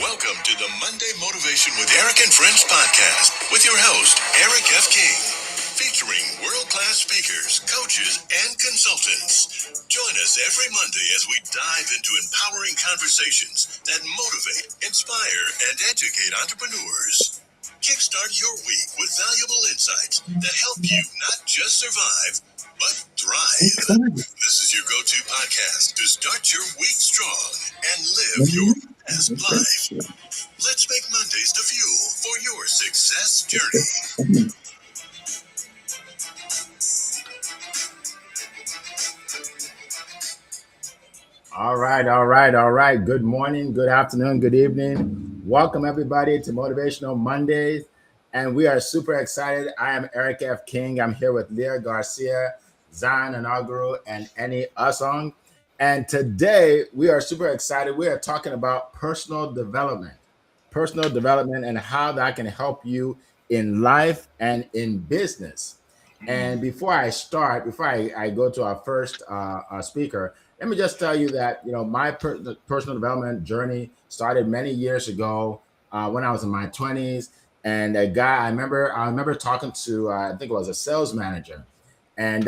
Welcome to the Monday Motivation with Eric and Friends podcast with your host, Eric F. King, featuring world-class speakers, coaches, and consultants. Join us every Monday as we dive into empowering conversations that motivate, inspire, and educate entrepreneurs. Kickstart your week with valuable insights that help you not just survive, but thrive. This is your go-to podcast to start your week strong and live your best life. Let's make Mondays the fuel for your success journey. All right. Good morning, good afternoon, good evening. Welcome everybody to Motivational Mondays. And we are super excited. I am Eric F. King. I'm here with Leah Garcia, Zion Inaugural, and Annie Usong. And today we are super excited. We are talking about personal development and how that can help you in life and in business. And before I go to our first speaker, let me just tell you that my personal development journey started many years ago when I was in my 20s. And a guy I remember talking to I think it was a sales manager, and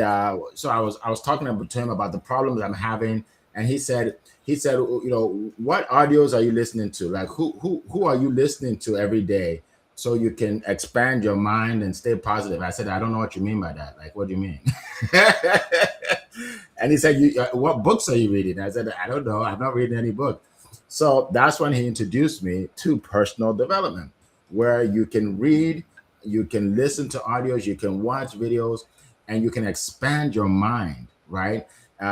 so I was talking to him about the problems I'm having, and he said, what audios are you listening to? Like who are you listening to every day so you can expand your mind and stay positive? I said, I don't know what you mean by that. Like, what do you mean? And he said, what books are you reading? I said, I don't know. I'm not reading any book. So that's when he introduced me to personal development, where you can read, you can listen to audios, you can watch videos, and you can expand your mind, right?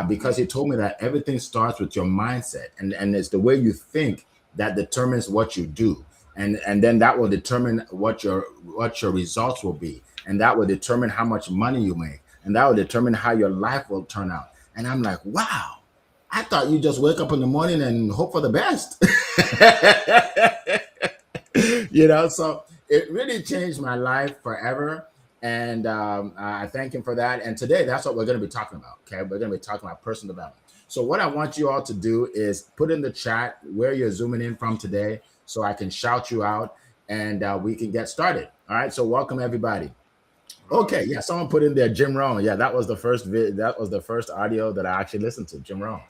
Because he told me that everything starts with your mindset, and it's the way you think that determines what you do. And then that will determine what your results will be, and that will determine how much money you make, and that will determine how your life will turn out. And I'm like, wow, I thought you just wake up in the morning and hope for the best. So it really changed my life forever. And I thank him for that. And today, that's what we're going to be talking about. Okay, we're going to be talking about personal development. So what I want you all to do is put in the chat where you're zooming in from today, so I can shout you out, and we can get started. All right. So welcome everybody. Okay. Yeah. Someone put in there Jim Rohn. Yeah, that was the first audio that I actually listened to, Jim Rohn.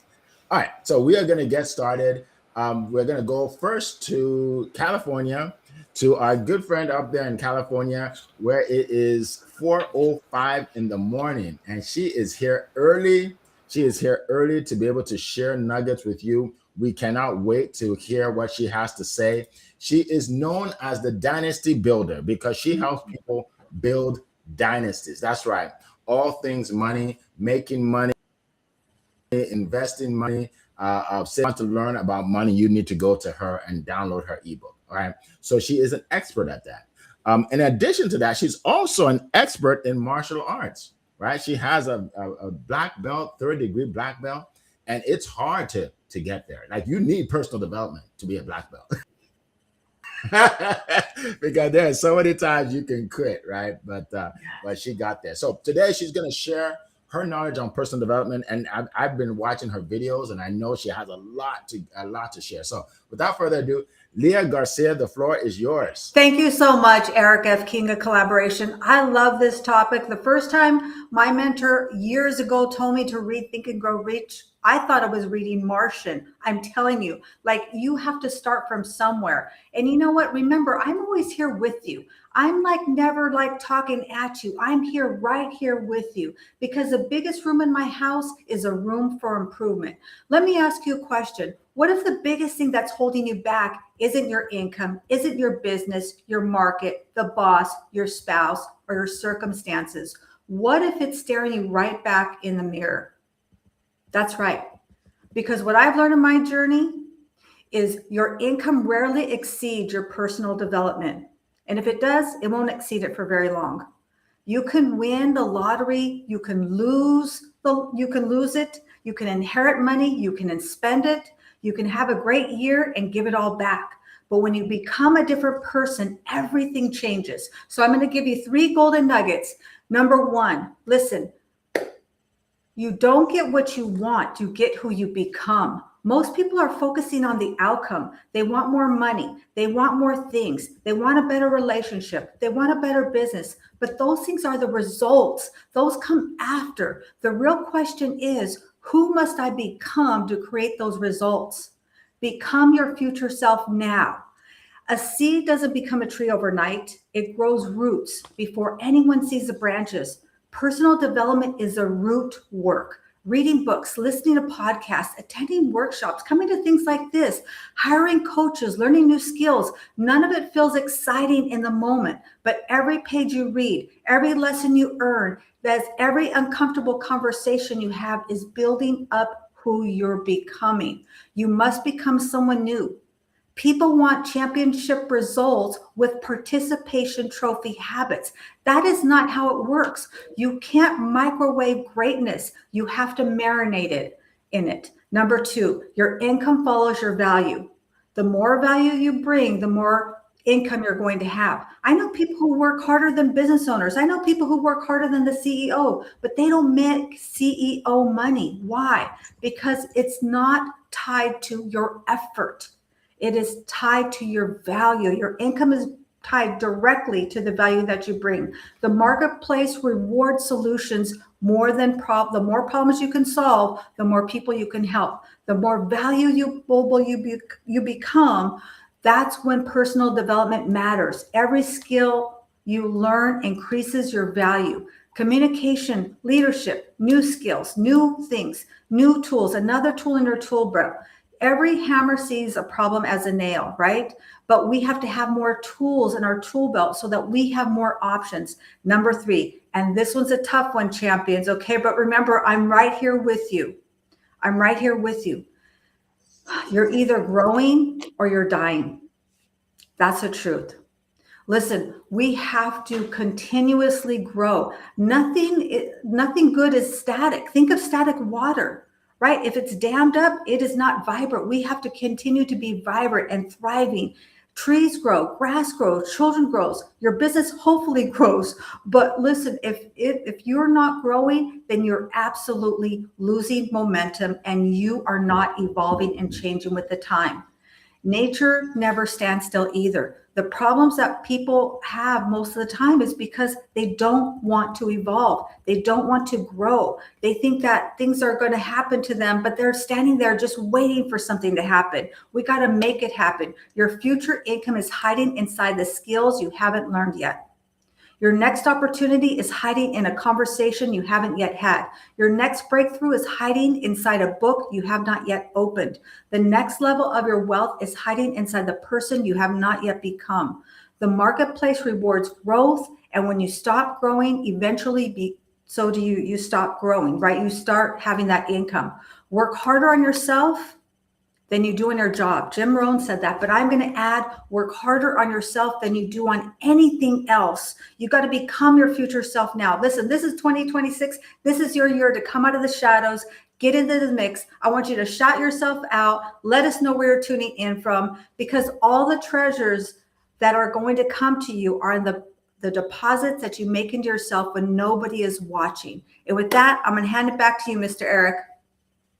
All right. So we are going to get started. We're going to go first to California, to our good friend up there in California, where it is 4:05 in the morning, and she is here early. She is here early to be able to share nuggets with you. We cannot wait to hear what she has to say. She is known as the dynasty builder because she helps people build dynasties. That's right. All things money, making money, investing money. If you want to learn about money, you need to go to her and download her ebook. All right. So she is an expert at that. In addition to that, she's also an expert in martial arts. Right. She has a black belt, third-degree black belt, and it's hard to get there. Like, you need personal development to be a black belt. Because there are so many times you can quit, right? But she got there. So today she's going to share her knowledge on personal development, and I've been watching her videos, and I know she has a lot to share. So without further ado, Leah Garcia, the floor is yours. Thank you so much, Eric F. King of Collaboration. I love this topic. The first time my mentor years ago told me to read Think and Grow Rich, I thought I was reading Martian. I'm telling you, like, you have to start from somewhere. And you know what? Remember, I'm always here with you. I'm never talking at you. I'm here right here with you, because the biggest room in my house is a room for improvement. Let me ask you a question. What if the biggest thing that's holding you back isn't your income, isn't your business, your market, the boss, your spouse, or your circumstances? What if it's staring you right back in the mirror? That's right. Because what I've learned in my journey is your income rarely exceeds your personal development. And if it does, it won't exceed it for very long. You can win the lottery, you can lose it, you can inherit money, you can spend it, you can have a great year and give it all back. But when you become a different person, everything changes. So I'm going to give you 3 golden nuggets. Number 1, listen, you don't get what you want, you get who you become. Most people are focusing on the outcome. They want more money. They want more things. They want a better relationship. They want a better business. But those things are the results. Those come after. The real question is, who must I become to create those results? Become your future self now. A seed doesn't become a tree overnight. It grows roots before anyone sees the branches. Personal development is a root work. Reading books, listening to podcasts, attending workshops, coming to things like this, hiring coaches, learning new skills. None of it feels exciting in the moment, but every page you read, every lesson you earn, that's every uncomfortable conversation you have is building up who you're becoming. You must become someone new. People want championship results with participation trophy habits. That is not how it works. You can't microwave greatness. You have to marinate it in it. Number two, your income follows your value. The more value you bring, the more income you're going to have. I know people who work harder than business owners. I know people who work harder than the CEO, but they don't make CEO money. Why? Because it's not tied to your effort. It is tied to your value. Your income is tied directly to the value that you bring. The marketplace rewards solutions more than the more problems you can solve, the more people you can help. The more valuable you become, that's when personal development matters. Every skill you learn increases your value. Communication, leadership, new skills, new things, new tools, another tool in your tool belt. Every hammer sees a problem as a nail, right? But we have to have more tools in our tool belt so that we have more options. Number three, and this one's a tough one, champions, okay? But remember, I'm right here with you. I'm right here with you. You're either growing or you're dying. That's the truth. Listen, we have to continuously grow. Nothing good is static. Think of static water, right? If it's dammed up, it is not vibrant. We have to continue to be vibrant and thriving. Trees grow, grass grows, children grows, your business hopefully grows. But listen, if you're not growing, then you're absolutely losing momentum and you are not evolving and changing with the time. Nature never stands still either. The problems that people have most of the time is because they don't want to evolve. They don't want to grow. They think that things are going to happen to them, but they're standing there just waiting for something to happen. We got to make it happen. Your future income is hiding inside the skills you haven't learned yet. Your next opportunity is hiding in a conversation you haven't yet had. Your next breakthrough is hiding inside a book you have not yet opened. The next level of your wealth is hiding inside the person you have not yet become. The marketplace rewards growth, and when you stop growing, eventually so do you. You stop growing, right? You start having that income. Work harder on yourself than you do in your job. Jim Rohn said that, but I'm going to add, work harder on yourself than you do on anything else. You got to become your future self now. Listen, this is 2026. This is your year to come out of the shadows, get into the mix. I want you to shout yourself out. Let us know where you're tuning in from, because all the treasures that are going to come to you are in the deposits that you make into yourself when nobody is watching. And with that, I'm going to hand it back to you, Mr. Eric.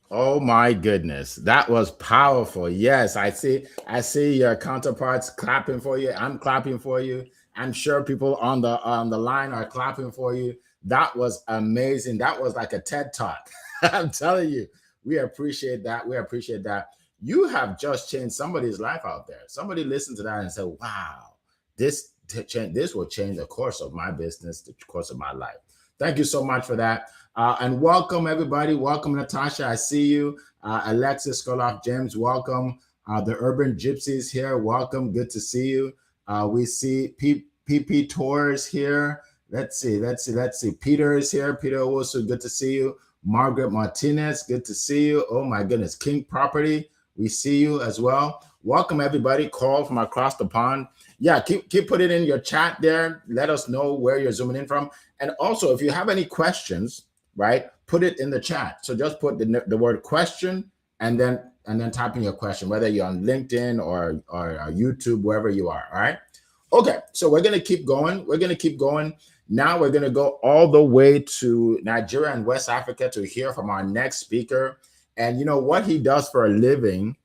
Oh my goodness, that was powerful. Yes, I see your counterparts clapping for you. I'm clapping for you. I'm sure people on the line are clapping for you. That was amazing. That was like a TED Talk. I'm telling you, we appreciate that. We appreciate that. You have just changed somebody's life out there. Somebody listened to that and said, "Wow, this will change the course of my business, the course of my life." Thank you so much for that. And welcome, everybody. Welcome, Natasha. I see you. Alexis Skoloff, James, welcome. The Urban Gypsies here. Welcome. Good to see you. We see PP Tours here. Let's see. Peter is here. Peter also, good to see you. Margaret Martinez, good to see you. Oh my goodness. King Property, we see you as well. Welcome, everybody. Call from across the pond. Yeah, keep putting in your chat there. Let us know where you're zooming in from. And also, if you have any questions, right, put it in the chat. So just put the word question and then type in your question, whether you're on LinkedIn or YouTube, wherever you are. All right. Okay. So we're going to keep going. Now we're going to go all the way to Nigeria and West Africa to hear from our next speaker. And what he does for a living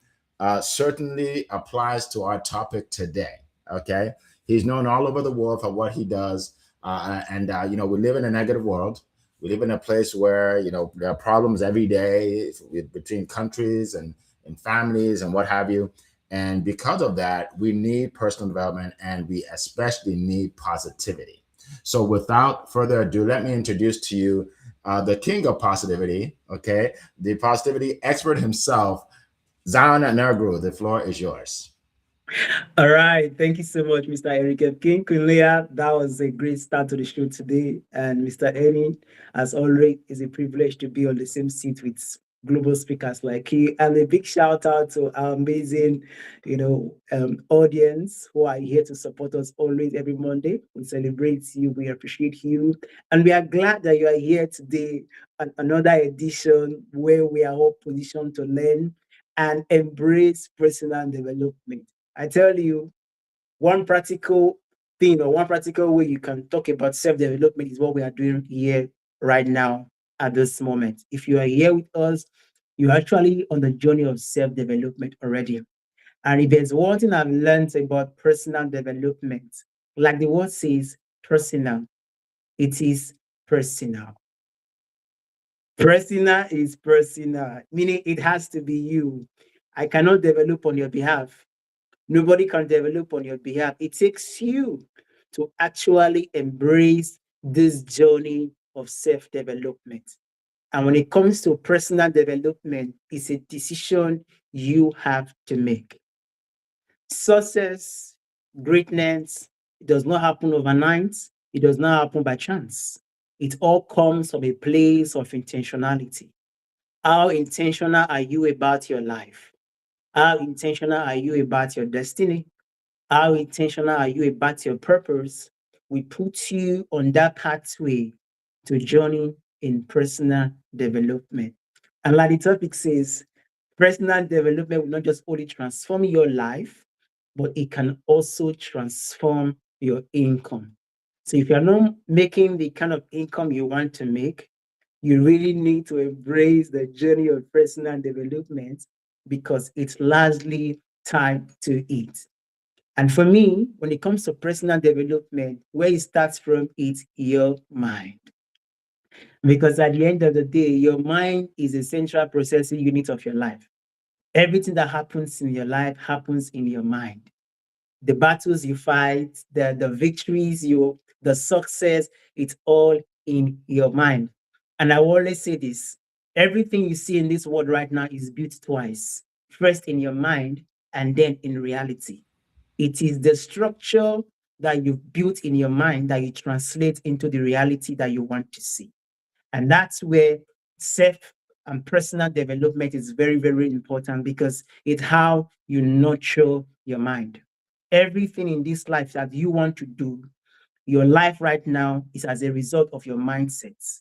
certainly applies to our topic today. Okay, he's known all over the world for what he does, and we live in a negative world. We live in a place where there are problems every day between countries and families and what have you. And because of that, we need personal development, and we especially need positivity. So, without further ado, let me introduce to you the king of positivity. Okay, the positivity expert himself, Zion Nergru. The floor is yours. All right. Thank you so much, Mr. Eric F. King. Queen Leah, that was a great start to the show today. And Mr. Ernie, as always, it's a privilege to be on the same seat with global speakers like you. And a big shout out to our amazing, audience who are here to support us always every Monday. We celebrate you. We appreciate you. And we are glad that you are here today on another edition where we are all positioned to learn and embrace personal development. I tell you, one practical thing or one practical way you can talk about self-development is what we are doing here right now at this moment. If you are here with us, you're actually on the journey of self-development already. And if there's one thing I've learned about personal development, like the word says, personal, it is personal. Personal is personal, meaning it has to be you. I cannot develop on your behalf. Nobody can develop on your behalf. It takes you to actually embrace this journey of self-development. And when it comes to personal development, it's a decision you have to make. Success, greatness, it does not happen overnight. It does not happen by chance. It all comes from a place of intentionality. How intentional are you about your life? How intentional are you about your destiny? How intentional are you about your purpose? We put you on that pathway to journey in personal development. And like the topic says, personal development will not just only transform your life, but it can also transform your income. So if you're not making the kind of income you want to make, you really need to embrace the journey of personal development because it's largely time to eat. And for me, when it comes to personal development, where it starts from is your mind. Because at the end of the day, your mind is a central processing unit of your life. Everything that happens in your life happens in your mind. The battles you fight, the victories, the success, it's all in your mind. And I always say this, everything you see in this world right now is built twice. First in your mind and then in reality. It is the structure that you've built in your mind that you translate into the reality that you want to see. And that's where self and personal development is very, very important because it's how you nurture your mind. Everything in this life that you want to do, your life right now is as a result of your mindsets.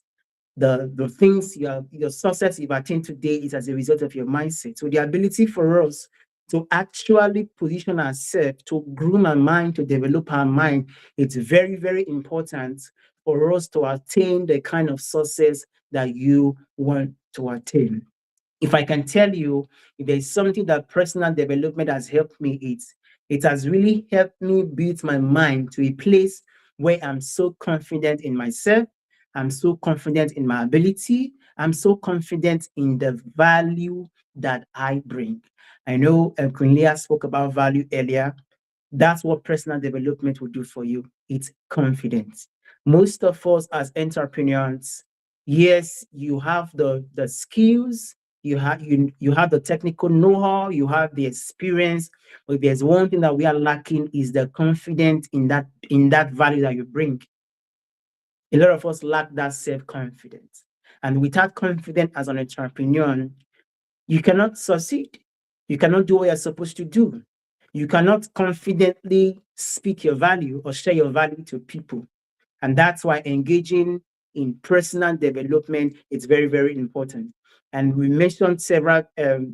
The things your success you've attained today is as a result of your mindset. So the ability for us to actually position ourselves, to groom our mind, to develop our mind, it's very, very important for us to attain the kind of success that you want to attain. If I can tell you, if there's something that personal development has helped me, it has really helped me build my mind to a place where I'm so confident in myself. I'm so confident in my ability. I'm so confident in the value that I bring. I know Queen Leah spoke about value earlier. That's what personal development will do for you. It's confidence. Most of us as entrepreneurs, yes, you have the skills, you have the technical know-how, you have the experience, but there's one thing that we are lacking is the confidence in that value that you bring. A lot of us lack that self-confidence. And without confidence as an entrepreneur, you cannot succeed. You cannot do what you're supposed to do. You cannot confidently speak your value or share your value to people. And that's why engaging in personal development is very, very important. And we mentioned several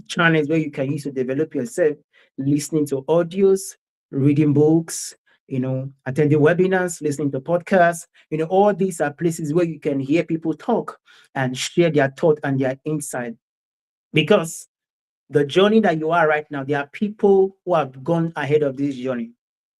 channels where you can use to develop yourself, listening to audios, reading books, attending webinars, listening to podcasts. All these are places where you can hear people talk and share their thought and their insight. Because the journey that you are right now, there are people who have gone ahead of this journey.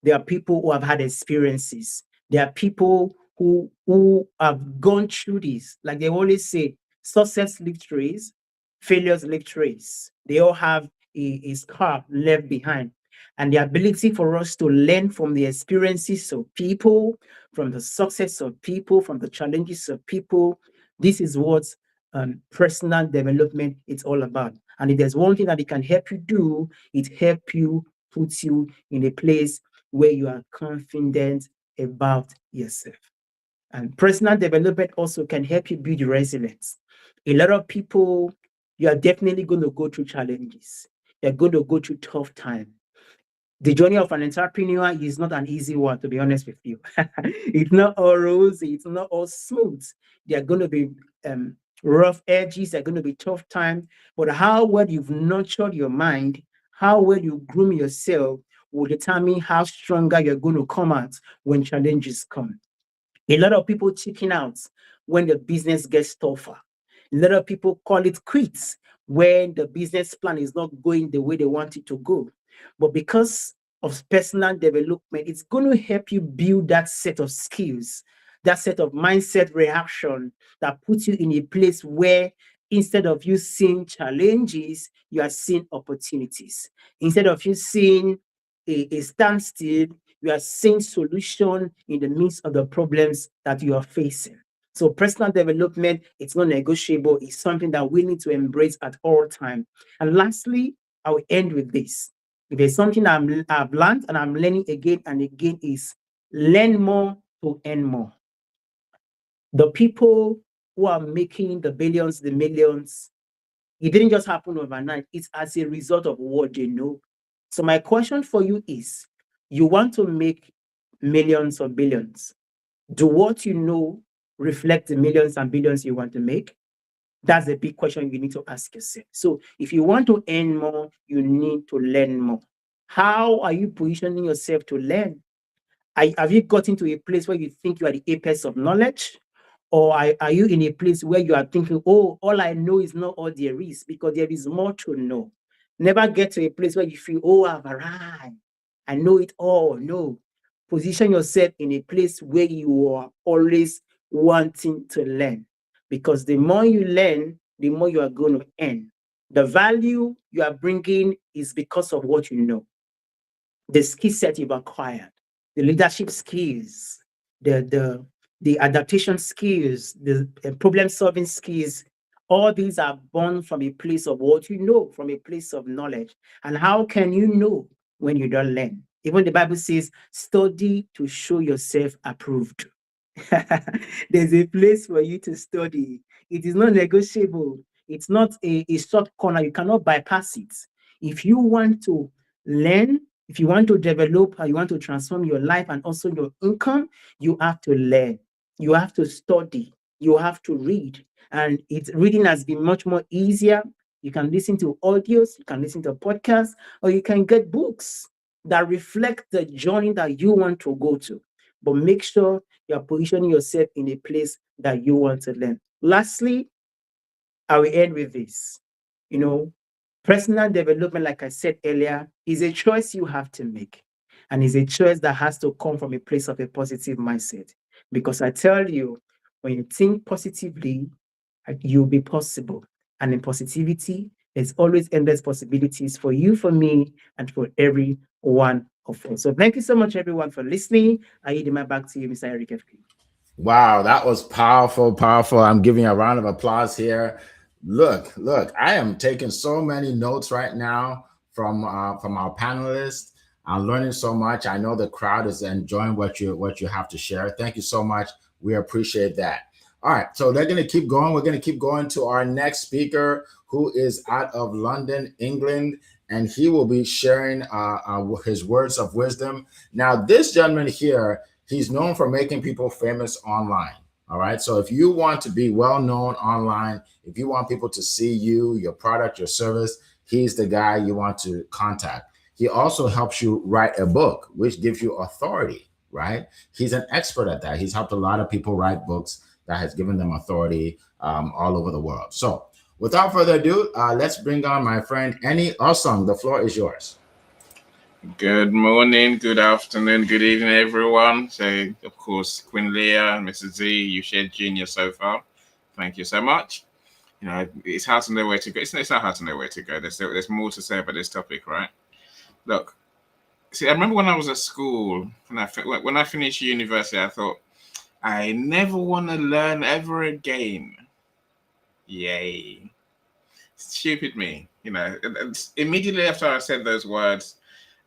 There are people who have had experiences. There are people who have gone through this. Like they always say, success leaves trace, failures leave trace. They all have a scar left behind. And the ability for us to learn from the experiences of people, from the success of people, from the challenges of people, this is what personal development is all about. And if there's one thing that it can help you do, it help you put you in a place where you are confident about yourself. And personal development also can help you build resilience. A lot of people, you are definitely going to go through challenges. You're going to go through tough time. The journey of an entrepreneur is not an easy one, to be honest with you. It's not all rosy, it's not all smooth. There are going to be rough edges, there are going to be tough time. But how well you've nurtured your mind, how well you groom yourself will determine how stronger you're going to come out when challenges come. A lot of people chicken out when the business gets tougher. A lot of people call it quits when the business plan is not going the way they want it to go. But because of personal development, it's going to help you build that set of skills, that set of mindset reaction that puts you in a place where instead of you seeing challenges, you are seeing opportunities. Instead of you seeing a standstill, you are seeing solution in the midst of the problems that you are facing. So personal development, it's not negotiable. It's something that we need to embrace at all time. And lastly, I will end with this. If there's something I've learned and I'm learning again and again is learn more to earn more. The people who are making the billions, the millions, it didn't just happen overnight. It's as a result of what they know. So my question for you is, you want to make millions or billions. Do what you know reflect the millions and billions you want to make? That's a big question you need to ask yourself. So if you want to earn more, you need to learn more. How are you positioning yourself to learn? Have you gotten to a place where you think you are the apex of knowledge? Or are you in a place where you are thinking, oh, all I know is not all there is, because there is more to know? Never get to a place where you feel, oh, I've arrived. I know it all. No. Position yourself in a place where you are always wanting to learn. Because the more you learn, the more you are going to earn. The value you are bringing is because of what you know, the skill set you've acquired, the leadership skills, the adaptation skills, the problem solving skills. All these are born from a place of what you know, from a place of knowledge. And how can you know when you don't learn? Even the Bible says, study to show yourself approved. There's a place for you to study. It is not negotiable. It's not a short corner. You cannot bypass it. If you want to learn, if you want to develop, or you want to transform your life and also your income, you have to learn. You have to study. You have to read. And reading has been much more easier. You can listen to audios, you can listen to podcasts, or you can get books that reflect the journey that you want to go to. But make sure you're positioning yourself in a place that you want to learn. Lastly, I will end with this. You know, personal development, like I said earlier, is a choice you have to make. And is a choice that has to come from a place of a positive mindset. Because I tell you, when you think positively, you'll be possible. And in positivity, there's always endless possibilities for you, for me, and for every one of us. So thank you so much, everyone, for listening. I yield my back to you, Mr. Eric F. King. Wow, that was powerful, powerful. I'm giving you a round of applause here. Look, I am taking so many notes right now from our panelists. I'm learning so much. I know the crowd is enjoying what you have to share. Thank you so much. We appreciate that. All right, so they're going to keep going. We're going to keep going to our next speaker, who is out of London, England, and he will be sharing his words of wisdom. Now, this gentleman here, he's known for making people famous online. All right. So if you want to be well known online, if you want people to see you, your product, your service, he's the guy you want to contact. He also helps you write a book, which gives you authority, right? He's an expert at that. He's helped a lot of people write books that has given them authority all over the world. So Without further ado, let's bring on my friend Annie Osong. The floor is yours. Good morning, good afternoon, good evening, everyone. So, of course, Queen Leah, Mrs. Z, you shared Junior so far. Thank you so much. It's hard to know where to go. It's not hard to know where to go. There's more to say about this topic, right? Look, see, I remember when I was at school, when I finished university, I thought, I never want to learn ever again. Yay. Stupid me. Immediately after I said those words,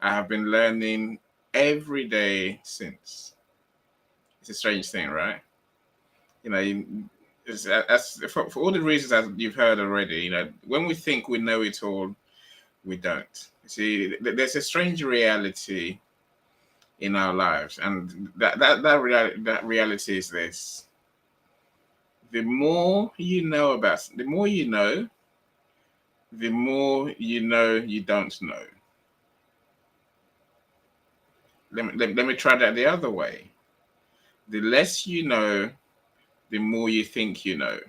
I have been learning every day since. It's a strange thing, right? You know, for all the reasons that you've heard already. When we think we know it all, we don't. See, there's a strange reality in our lives, and that reality is this: the more you know the more you know you don't know. Let me try that the other way. The less you know, the more you think you know.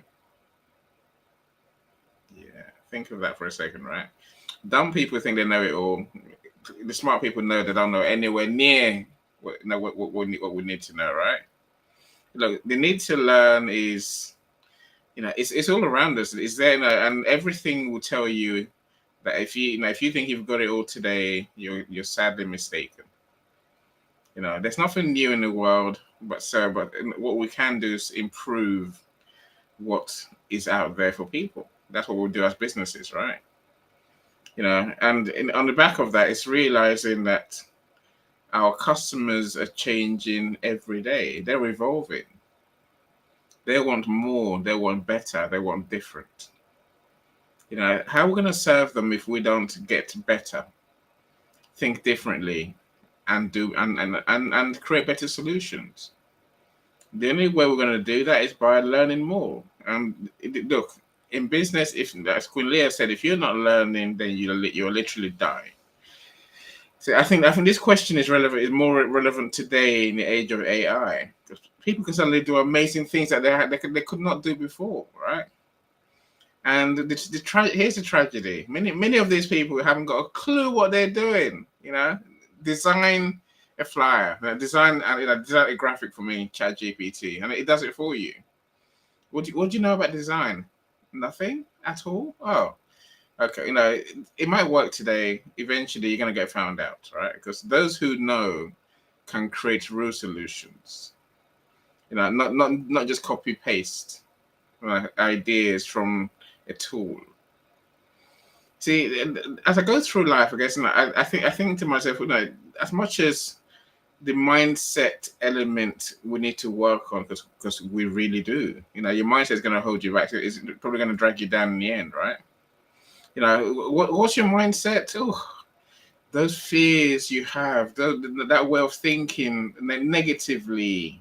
Yeah, think of that for a second, right? Dumb people think they know it all. The smart people know they don't know anywhere near what we need to know, right? Look, the need to learn is, it's all around us. It's there, and everything will tell you that if you think you've got it all today, you're sadly mistaken. There's nothing new in the world, but what we can do is improve what is out there for people. That's what we'll do as businesses, right? On the back of that, it's realizing that our customers are changing every day. They're evolving. They want more. They want better. They want different. How are we going to serve them if we don't get better, think differently, and do and create better solutions? The only way we're going to do that is by learning more. Look, in business, if, as Queen Leah said, if you're not learning, then you'll literally die. So I think this question is more relevant today in the age of AI, because people can suddenly do amazing things that they could not do before, right? And here's the tragedy: many of these people haven't got a clue what they're doing. Design a flyer, design a graphic for me, ChatGPT, and it does it for you. What do you know about design? Nothing at all. Oh, okay. It might work today. Eventually, you're gonna get found out, right? Because those who know can create real solutions. Not just copy paste ideas from a tool. See, as I go through life, I guess, I think to myself, as much as the mindset element we need to work on, because we really do. Your mindset is going to hold you back. It's probably going to drag you down in the end, right? What's your mindset? Oh, those fears you have, that way of thinking negatively.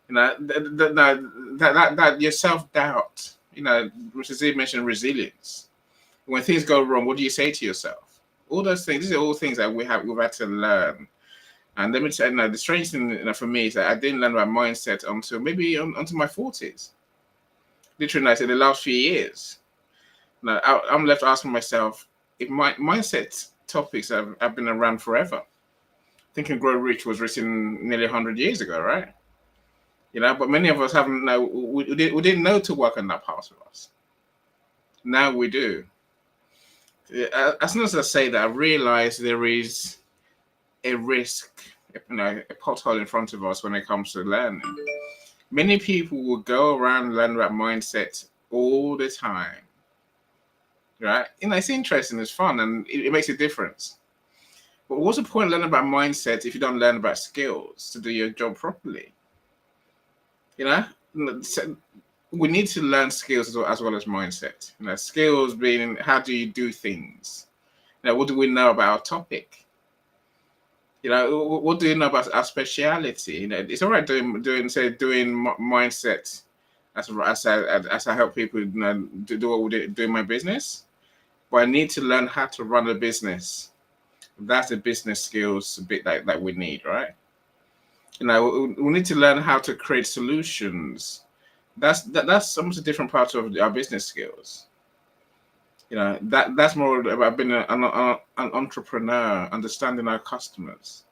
That your self doubt. Which is even mentioned resilience. When things go wrong, what do you say to yourself? All those things. These are all things that we've had to learn. And let me tell you, the strange thing for me is that I didn't learn about mindset until maybe until my 40s. Literally, I said the last few years. Now, I'm left asking myself if my mindset topics have been around forever. Think and Grow Rich was written nearly 100 years ago, right? But many of us haven't know. We didn't know to work on that part of us. Now we do. As soon as I say that, I realize there is a risk, a pothole in front of us when it comes to learning. Many people will go around and learn about mindset all the time, right? It's interesting, it's fun, and it makes a difference. But what's the point of learning about mindset if you don't learn about skills to do your job properly? We need to learn skills as well as mindset. Skills being how do you do things? What do we know about our topic? What do you know about our speciality? It's all right doing mindset as I help people do what we do in my business, but I need to learn how to run a business. That's the business skills bit that we need, right? We need to learn how to create solutions. That's almost a different part of our business skills. That's more about being an entrepreneur, understanding our customers,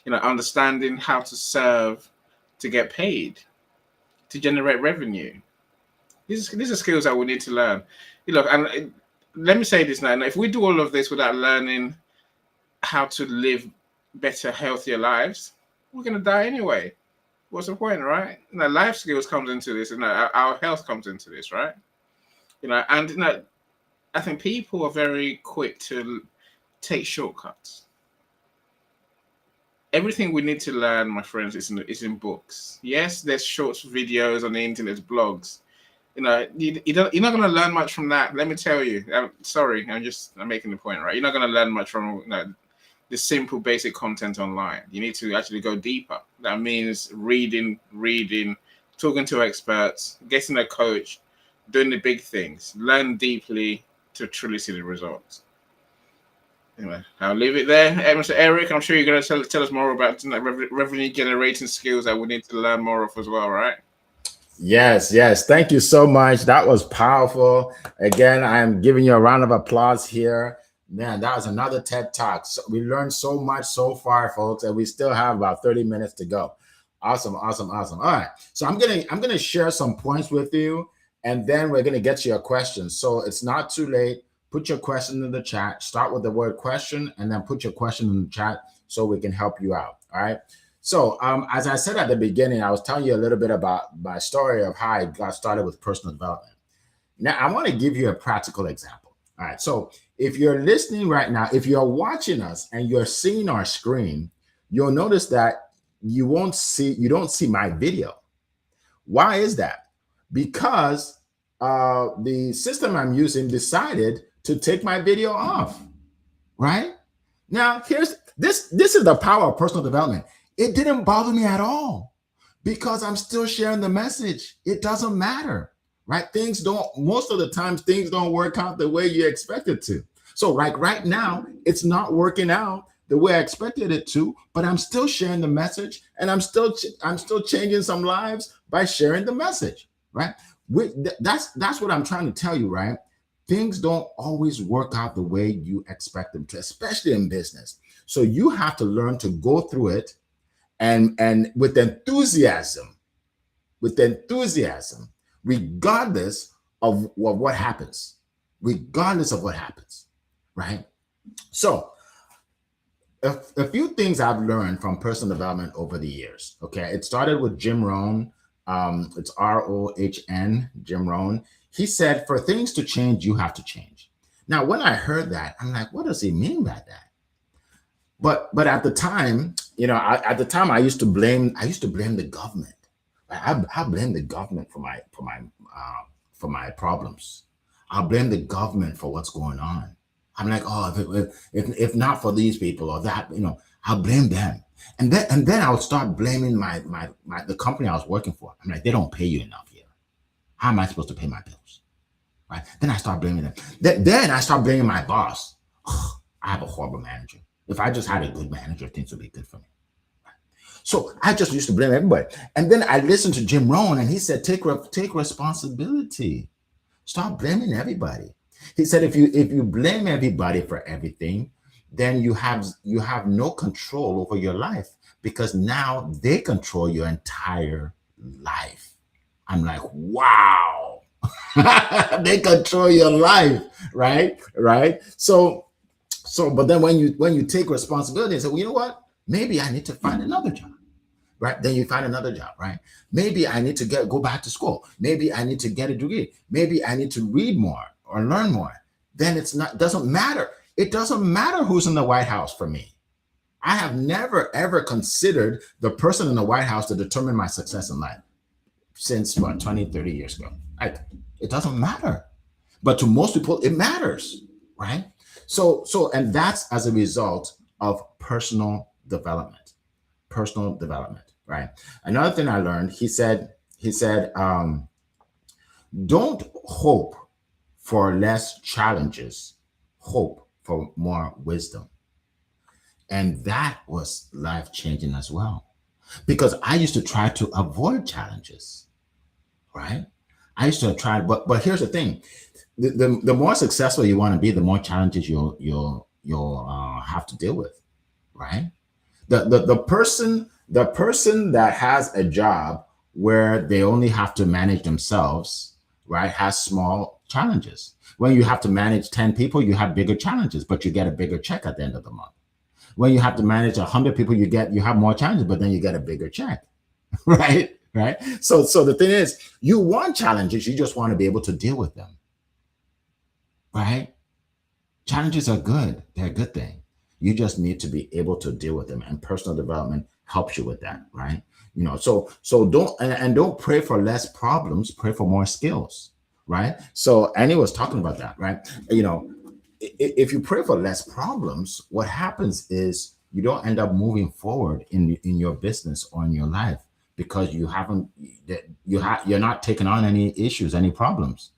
understanding how to serve, to get paid, to generate revenue. These are skills that we need to learn. Let me say this now. If we do all of this without learning how to live better, healthier lives, we're going to die anyway. What's the point, right? Life skills comes into this, our health comes into this, right? And I think people are very quick to take shortcuts. Everything we need to learn, my friends, is in books. Yes, there's short videos on the internet, blogs. You're not going to learn much from that. Let me tell you. Sorry, I'm making the point, right? You're not going to learn much from the simple, basic content online. You need to actually go deeper. That means reading, talking to experts, getting a coach, doing the big things. Learn deeply to truly see the results. Anyway, I'll leave it there. Mr. Eric, I'm sure you're going to tell us more about revenue generating skills that we need to learn more of as well, right? Yes, yes. Thank you so much. That was powerful. Again, I'm giving you a round of applause here. Man, that was another TED Talk. So we learned so much so far, folks, and we still have about 30 minutes to go. Awesome, awesome, awesome. All right. So I'm gonna share some points with you, and then we're gonna get to your questions. So it's not too late. Put your question in the chat. Start with the word question, and then put your question in the chat so we can help you out. All right. So as I said at the beginning, I was telling you a little bit about my story of how I got started with personal development. Now, I want to give you a practical example. All right. So if you're listening right now, if you're watching us and you're seeing our screen, you'll notice that you don't see my video. Why is that? Because the system I'm using decided to take my video off, right? Now, here's this is the power of personal development. It didn't bother me at all because I'm still sharing the message. It doesn't matter, right? Most of the times things don't work out the way you expect it to. So like right now, it's not working out the way I expected it to, but I'm still sharing the message, and I'm still changing some lives by sharing the message, right? That's what I'm trying to tell you, right? Things don't always work out the way you expect them to, especially in business. So you have to learn to go through it and with enthusiasm, regardless of what happens, right? So a few things I've learned from personal development over the years. Okay, it started with Jim Rohn. It's Rohn, Jim Rohn. He said, for things to change, you have to change. Now, when I heard that, I'm like, what does he mean by that? But at the time, I used to blame the government. I blame the government for my problems. I'll blame the government for what's going on. I'm like, oh, if not for these people or that, I'll blame them. And then I would start blaming the company I was working for. I'm like, they don't pay you enough here. How am I supposed to pay my bills? Right? Then I start blaming them. Then I start blaming my boss. Oh, I have a horrible manager. If I just had a good manager, things would be good for me. So I just used to blame everybody. And then I listened to Jim Rohn, and he said, take responsibility. Stop blaming everybody. He said, if you blame everybody for everything, then you have no control over your life, because now they control your entire life. I'm like, wow. They control your life, right? So, but then when you take responsibility and say, well, you know what? Maybe I need to find another job, right? Then you find another job, right? Maybe I need to go back to school. Maybe I need to get a degree. Maybe I need to read more or learn more. Then doesn't matter. It doesn't matter who's in the White House for me. I have never, ever considered the person in the White House to determine my success in life since 20, 30 years ago. It doesn't matter. But to most people, it matters, right? So, and that's as a result of personal development, right? Another thing I learned, he said, don't hope for less challenges, hope for more wisdom. And that was life-changing as well, because I used to try to avoid challenges, right? I used to try, but here's the thing: the more successful you want to be, the more challenges you'll have to deal with, right? The person that has a job where they only have to manage themselves, right, has small challenges. When you have to manage 10 people, you have bigger challenges, but you get a bigger check at the end of the month. When you have to manage 100 people, you have more challenges, but then you get a bigger check. Right. So the thing is, you want challenges, you just want to be able to deal with them, right? Challenges are good. They're a good thing. You just need to be able to deal with them, and personal development helps you with that, right? So don't and don't pray for less problems, pray for more skills, right? So Annie was talking about that, right? If you pray for less problems, what happens is you don't end up moving forward in your business or in your life because you're not taking on any issues, any problems.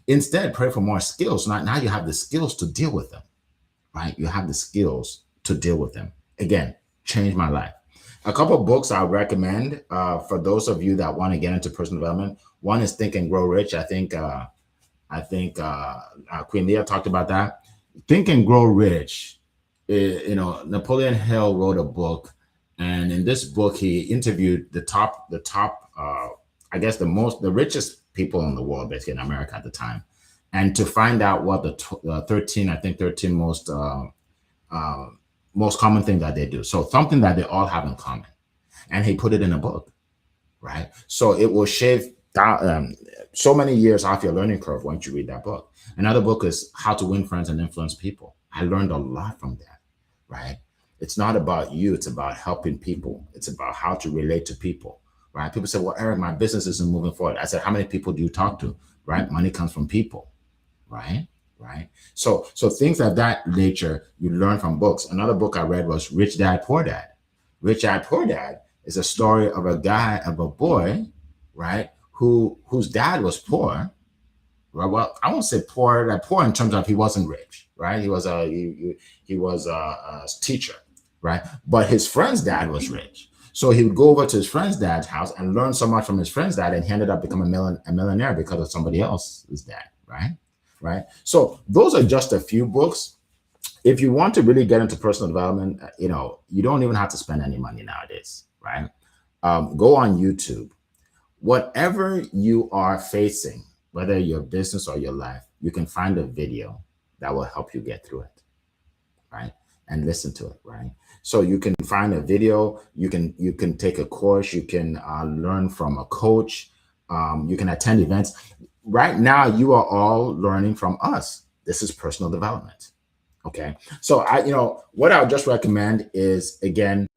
Instead, pray for more skills. Now you have the skills to deal with them, right? You have the skills to deal with them. Again, changed my life. A couple of books I recommend for those of you that want to get into personal development. One is Think and Grow Rich. I think Queen Leah talked about that. Think and Grow Rich. Napoleon Hill wrote a book, and in this book, he interviewed the top, I guess the richest people in the world, basically in America at the time, and to find out what the 13 most common thing that they do. So something that they all have in common, and he put it in a book, right? So it will shave down so many years off your learning curve once you read that book. Another book is How to Win Friends and Influence People. I learned a lot from that, right? It's not about you, it's about helping people. It's about how to relate to people, right? People say, well, Eric, my business isn't moving forward. I said, how many people do you talk to, right? Money comes from people, right? Right. So things of that nature you learn from books. Another book I read was Rich Dad Poor Dad. Rich Dad Poor Dad is a story of a boy, right, whose dad was poor. Well, I won't say poor, like poor in terms of he wasn't rich, right? He was a teacher, right? But his friend's dad was rich. So he would go over to his friend's dad's house and learn so much from his friend's dad, and he ended up becoming a millionaire because of somebody else's dad, right? Right. So those are just a few books. If you want to really get into personal development, you don't even have to spend any money nowadays, right? Go on YouTube. Whatever you are facing, whether your business or your life, you can find a video that will help you get through it, right? And listen to it, right? So you can find a video, you can take a course, you can learn from a coach, you can attend events. Right now, you are all learning from us. This is personal development. Okay. So what I would just recommend is, again,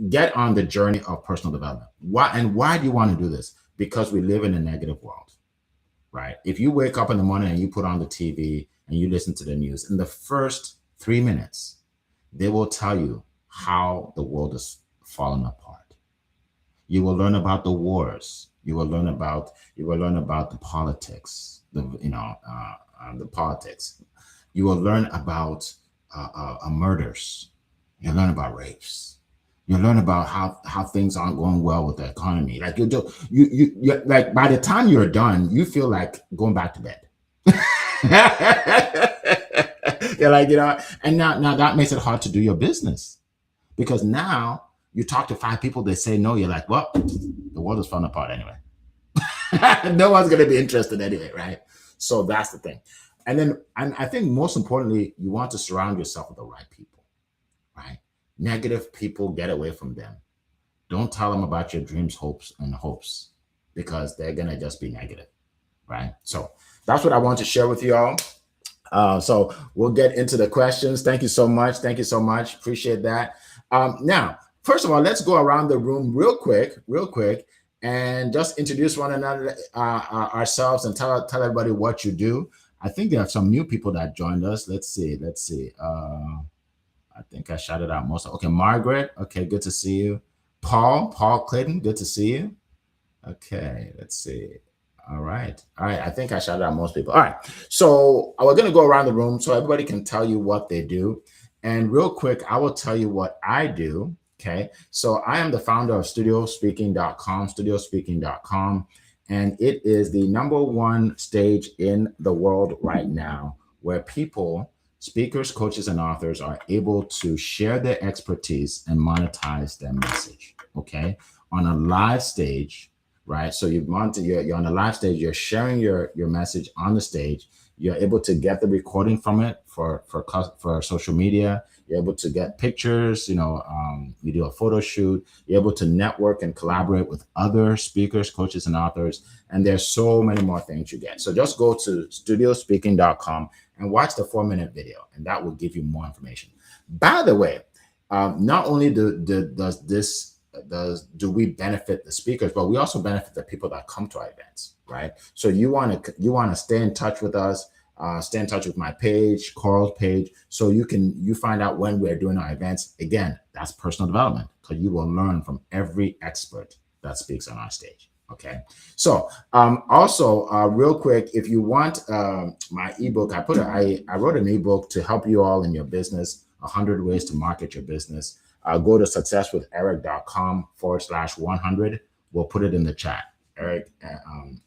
get on the journey of personal development. Why do you want to do this? Because we live in a negative world, right? If you wake up in the morning and you put on the TV and you listen to the news, in the first 3 minutes, they will tell you how the world is falling apart. You will learn about the wars. You will learn about the politics. The politics. You will learn about murders. You'll learn about rapes. You'll learn about how things aren't going well with the economy. Like you like by the time you're done, you feel like going back to bed. You're like, and now that makes it hard to do your business, because now you talk to 5 people, they say no, you're like, well, the world is falling apart anyway. No one's going to be interested anyway, right? So that's the thing. And I think most importantly, you want to surround yourself with the right people, right? Negative people, get away from them. Don't tell them about your dreams, hopes, because they're going to just be negative, right? So that's what I want to share with you all. So we'll get into the questions. Thank you so much. Appreciate that. Now, first of all, let's go around the room real quick, and just introduce one another, ourselves, and tell everybody what you do. I think there are some new people that joined us. Let's see. I think I shouted out most. Okay, Margaret. Okay, good to see you. Paul Clayton, good to see you. Okay, let's see. All right. I think I shouted out most people. All right. So we're going to go around the room so everybody can tell you what they do. And real quick, I will tell you what I do. Okay. So I am the founder of studiospeaking.com. And it is the number one stage in the world right now where people, speakers, coaches, and authors are able to share their expertise and monetize their message. Okay. On a live stage, right? So you're on a live stage, you're sharing your message on the stage. You're able to get the recording from it for social media. You're able to get pictures, you do a photo shoot. You're able to network and collaborate with other speakers, coaches, and authors. And there's so many more things you get. So just go to studiospeaking.com and watch the 4-minute video, and that will give you more information. By the way, not only do we benefit the speakers, but we also benefit the people that come to our events, right? So you want to stay in touch with us, stay in touch with my page, Coral's page, so you find out when we're doing our events. Again, that's personal development, because you will learn from every expert that speaks on our stage. Okay. So also real quick, if you want my ebook, I wrote an ebook to help you all in your business, 100 ways to market your business. Go to successwitheric.com/100. We'll put it in the chat. Eric,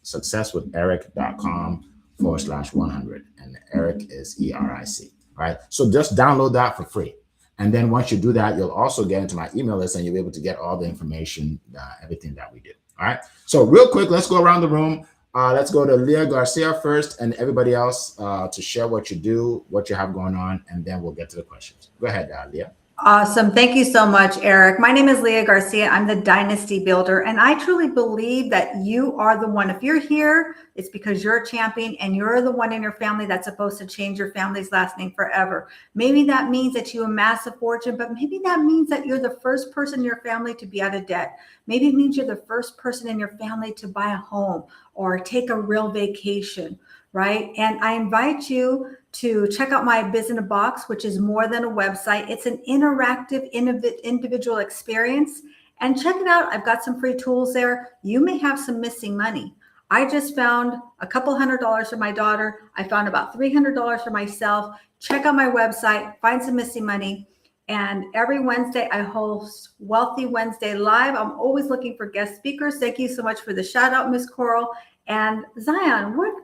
successwitheric.com/100. And Eric is ERIC. All right. So just download that for free. And then once you do that, you'll also get into my email list and you'll be able to get all the information, everything that we do. All right. So real quick, let's go around the room. Let's go to Leah Garcia first and everybody else to share what you do, what you have going on, and then we'll get to the questions. Go ahead, Leah. Awesome. Thank you so much, Eric. My name is Leah Garcia. I'm the Dynasty Builder, and I truly believe that you are the one. If you're here, it's because you're a champion and you're the one in your family that's supposed to change your family's last name forever. Maybe that means that you amass a fortune, but maybe that means that you're the first person in your family to be out of debt. Maybe it means you're the first person in your family to buy a home or take a real vacation, right? And I invite you to check out my Biz in a Box, which is more than a website. It's an interactive, individual experience. And check it out. I've got some free tools there. You may have some missing money. I just found a couple $100 for my daughter. I found about $300 for myself. Check out my website, find some missing money. And every Wednesday, I host Wealthy Wednesday Live. I'm always looking for guest speakers. Thank you so much for the shout out, Miss Coral. And Zion, what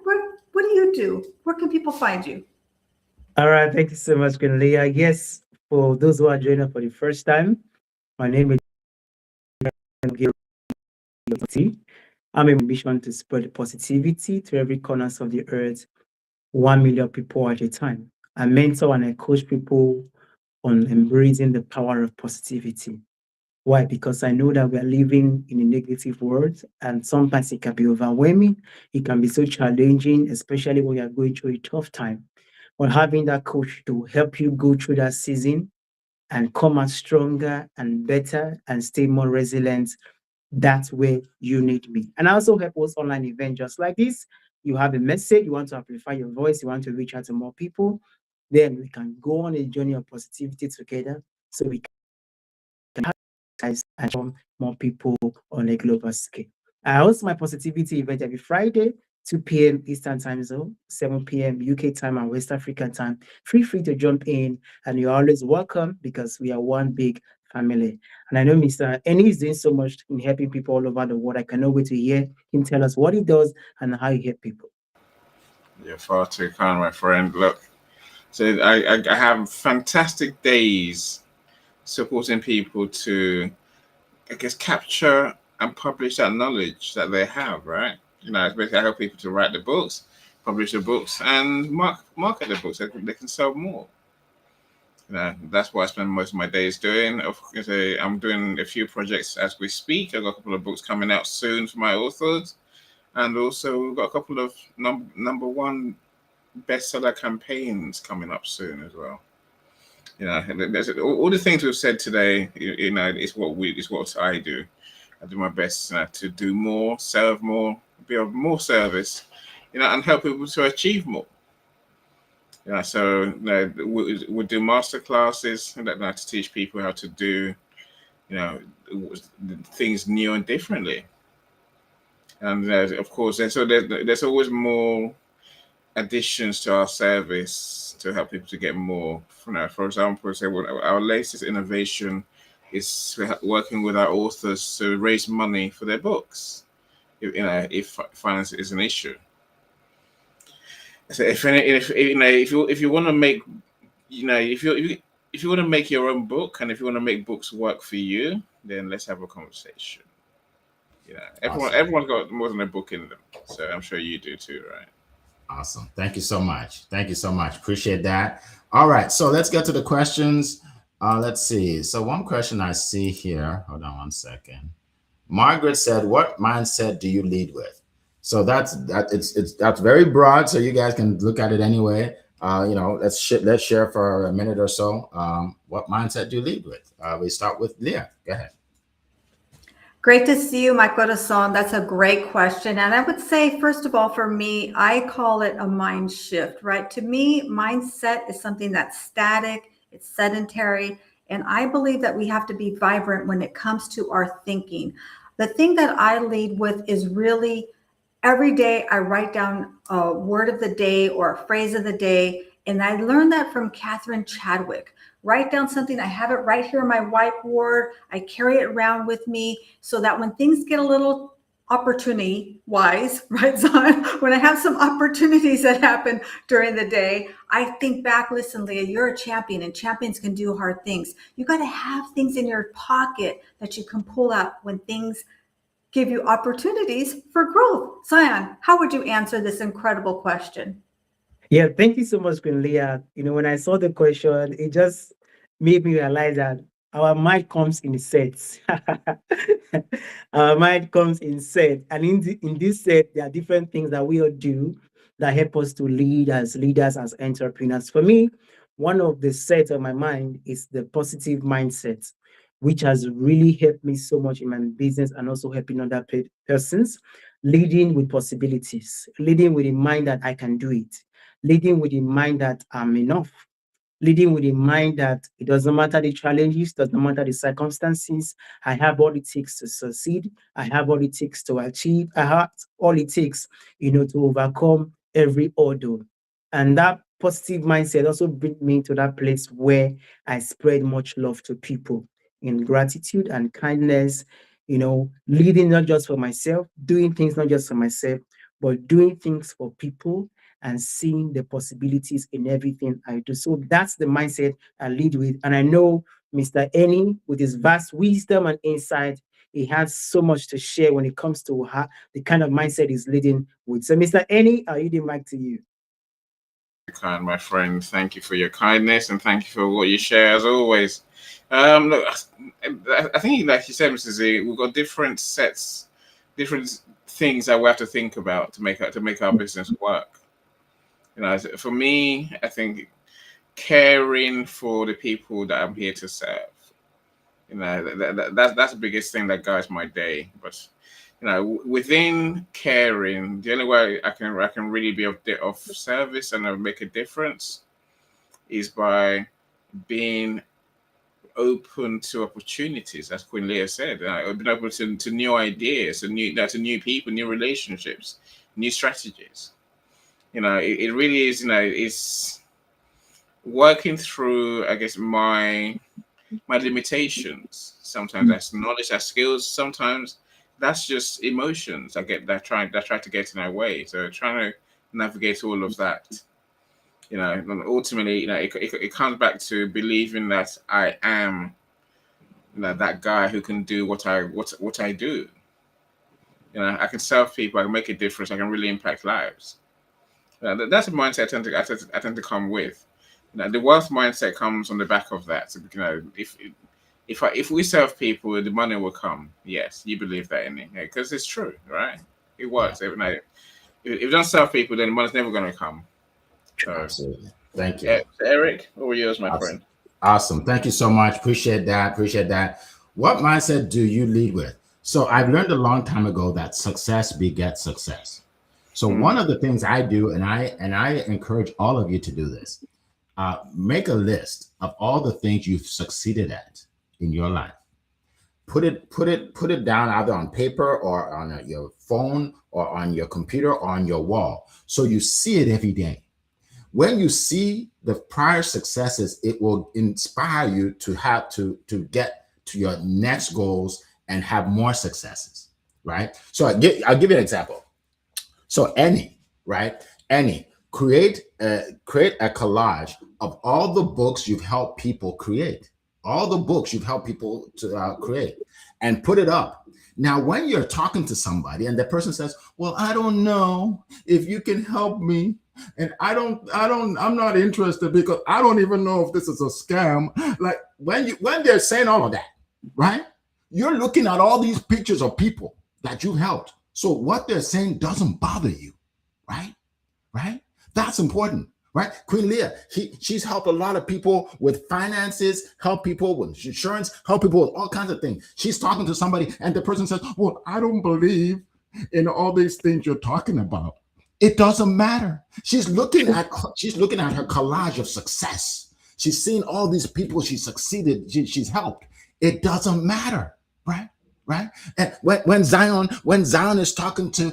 do you do? Where can people find you? All right, thank you so much, Leah. Yes, for those who are joining us for the first time, my name is I'm a mission to spread positivity to every corners of the earth, 1 million people at a time. I mentor and I coach people on embracing the power of positivity. Why? Because I know that we are living in a negative world, and sometimes it can be overwhelming. It can be so challenging, especially when you are going through a tough time. But having that coach to help you go through that season and come out stronger and better and stay more resilient, that's where you need me. And I also help host online events just like this. You have a message, you want to amplify your voice, you want to reach out to more people, then we can go on a journey of positivity together so we can and more people on a global scale. I host my positivity event every Friday, 2 p.m. Eastern Time Zone, 7 p.m. UK time and West African time. Feel free to jump in, and you're always welcome because we are one big family. And I know Mr. Eni is doing so much in helping people all over the world. I cannot wait to hear him tell us what he does and how he helps people. You're far too kind, my friend. Look, so I have fantastic days supporting people to, I guess, capture and publish that knowledge that they have, right? It's basically I help people to write the books, publish the books, and market the books so they can sell more. That's what I spend most of my days doing. I'm doing a few projects as we speak. I've got a couple of books coming out soon for my authors. And also we've got a couple of number one bestseller campaigns coming up soon as well. All the things we've said today, is what I do. I do my best to do more, serve more, be of more service, and help people to achieve more. So we do master classes to teach people how to do, things new and differently. And of course, there's always more additions to our service to help people to get more. For example, our latest innovation is working with our authors to raise money for their books. if finance is an issue. So if you want to make, if you want to make your own book, and if you want to make books work for you, then let's have a conversation. Awesome. Everyone's got more than a book in them, so I'm sure you do too, right? Awesome. Thank you so much. Thank you so much. Appreciate that. All right. So let's get to the questions. Let's see. So one question I see here. Hold on one second. Margaret said, "What mindset do you lead with?" So that's very broad. So you guys can look at it anyway. Let's share for a minute or so. What mindset do you lead with? We start with Leah. Go ahead. Great to see you, my corazón. That's a great question. And I would say, first of all, for me, I call it a mind shift, right? To me, mindset is something that's static, it's sedentary. And I believe that we have to be vibrant when it comes to our thinking. The thing that I lead with is really every day I write down a word of the day or a phrase of the day. And I learned that from Catherine Chadwick. Write down something. I have it right here on my whiteboard. I carry it around with me so that when things get a little opportunity wise, right, Zion? When I have some opportunities that happen during the day, I think back, listen, Leah, you're a champion and champions can do hard things. You got to have things in your pocket that you can pull out when things give you opportunities for growth. Zion, how would you answer this incredible question? Yeah, thank you so much, Queen Leah. When I saw the question, it just made me realize that our mind comes in sets. Our mind comes in set, and in this set, there are different things that we all do that help us to lead as leaders, as entrepreneurs. For me, one of the sets of my mind is the positive mindset, which has really helped me so much in my business and also helping other persons. Leading with possibilities, leading with a mind that I can do it, leading with the mind that I'm enough, leading with the mind that it doesn't matter the challenges, doesn't matter the circumstances. I have all it takes to succeed. I have all it takes to achieve. I have all it takes, to overcome every ordeal. And that positive mindset also brings me to that place where I spread much love to people in gratitude and kindness, leading not just for myself, doing things not just for myself, but doing things for people and seeing the possibilities in everything I do. So that's the mindset I lead with. And I know Mr. Eni, with his vast wisdom and insight, he has so much to share when it comes to how, the kind of mindset he's leading with. So, Mr. Eni, I'll yield the mic to you. Kind, my friend. Thank you for your kindness and thank you for what you share as always. Look, I think, like you said, Mr. Z, we've got different sets, different things that we have to think about to make our business work. For me, I think caring for the people that I'm here to serve. That's the biggest thing that guides my day. But within caring, the only way I can really be of service and make a difference is by being open to opportunities, as Queen Leah said. I've been open to new ideas, to new people, new relationships, new strategies. It really is. It's working through, I guess, my limitations. Sometimes that's knowledge, that's skills. Sometimes that's just emotions. I get that try to get in our way. So trying to navigate all of that. And ultimately, it comes back to believing that I am, that guy who can do what I do. I can serve people. I can make a difference. I can really impact lives. That's a mindset I tend to come with. The wealth mindset comes on the back of that. So, if we serve people, the money will come. Yes, you believe that in it because it's true, right? It works. If you don't serve people, then the money's never going to come. So, Absolutely. Thank you. Eric, over yours, my Awesome. friend. Awesome. Thank you so much. Appreciate that. Appreciate that. What mindset do you lead with? So I've learned a long time ago that success begets success. So one of the things I do, and I encourage all of you to do this, make a list of all the things you've succeeded at in your life. Put it down either on paper or on your phone or on your computer or on your wall, so you see it every day. When you see the prior successes, it will inspire you to have to get to your next goals and have more successes. right? So I'll give you an example. So right? Create a collage of all the books you've helped people create, all the books you've helped people to create, and put it up. Now, when you're talking to somebody and the person says, "Well, I don't know if you can help me, and I'm not interested because I don't even know if this is a scam." Like when they're saying all of that, right? You're looking at all these pictures of people that you helped. So what they're saying doesn't bother you, right? Right? That's important, right? Queen Leah, she's helped a lot of people with finances, help people with insurance, help people with all kinds of things. She's talking to somebody, and the person says, "Well, I don't believe in all these things you're talking about." It doesn't matter. She's looking at her collage of success. She's seen all these people she succeeded, she's helped. It doesn't matter, right? Right? And when Zion is talking to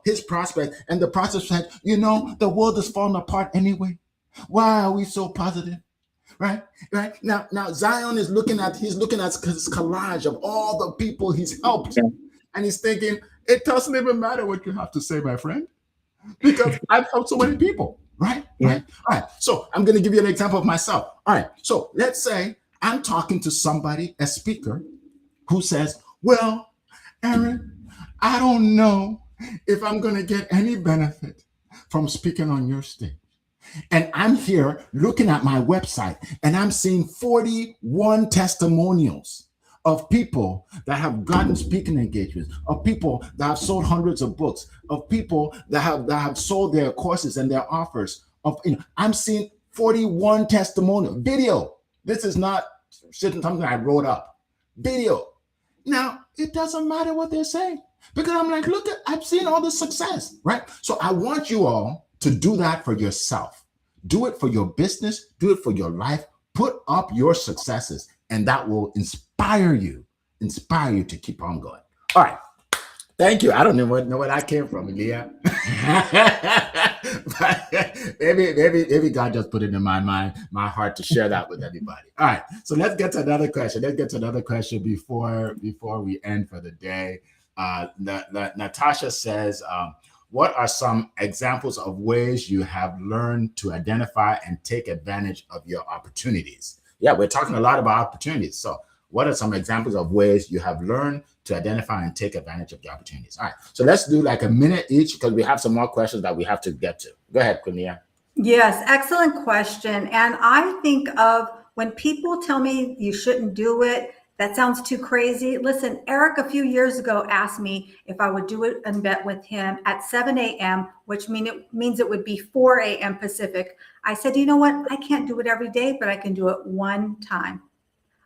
his prospect, and the prospect said, the world is falling apart anyway. Why are we so positive? Right? Right? Now Zion is looking at his collage of all the people he's helped, and he's thinking, it doesn't even matter what you have to say, my friend, because I've helped so many people. Right? Yeah. Right? All right. So I'm going to give you an example of myself. All right. So let's say I'm talking to somebody, a speaker, who says, "Well, Aaron, I don't know if I'm going to get any benefit from speaking on your stage." And I'm here looking at my website, and I'm seeing 41 testimonials of people that have gotten speaking engagements, of people that have sold hundreds of books, of people that have sold their courses and their offers. I'm seeing 41 testimonial video. This is not something I wrote up. Video. Now, it doesn't matter what they're saying, because I'm like, look, I've seen all the success, right? So I want you all to do that for yourself. Do it for your business, do it for your life. Put up your successes, and that will inspire you to keep on going. All right. Thank you. I don't know where that came from, Leah. maybe God just put it in my mind, my heart, to share that with everybody. All right. So let's get to another question. Before we end for the day. Natasha says, what are some examples of ways you have learned to identify and take advantage of your opportunities? Yeah, we're talking a lot about opportunities. So what are some examples of ways you have learned to identify and take advantage of the opportunities? All right. So let's do like a minute each, because we have some more questions that we have to get to. Go ahead, Cornelia. Yes, excellent question. And I think of when people tell me you shouldn't do it, that sounds too crazy. Listen, Eric a few years ago asked me if I would do it and bet with him at 7 a.m., which means it would be 4 a.m. Pacific. I said, you know what? I can't do it every day, but I can do it one time.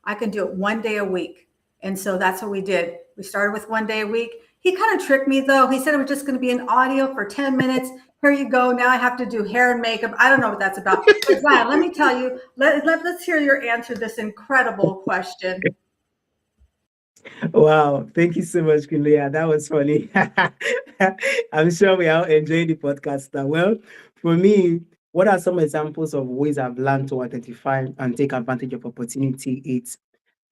I can do it one day a week. And so that's what we did. We started with one day a week. He kind of tricked me though. He said it was just going to be an audio for 10 minutes. Here you go. Now I have to do hair and makeup. I don't know what that's about. But Zion, let me tell you, let's hear your answer to this incredible question. Wow, thank you so much, Kulia. That was funny. I'm sure we are enjoying the podcast now. Well, for me, what are some examples of ways I've learned to identify and take advantage of opportunity? It's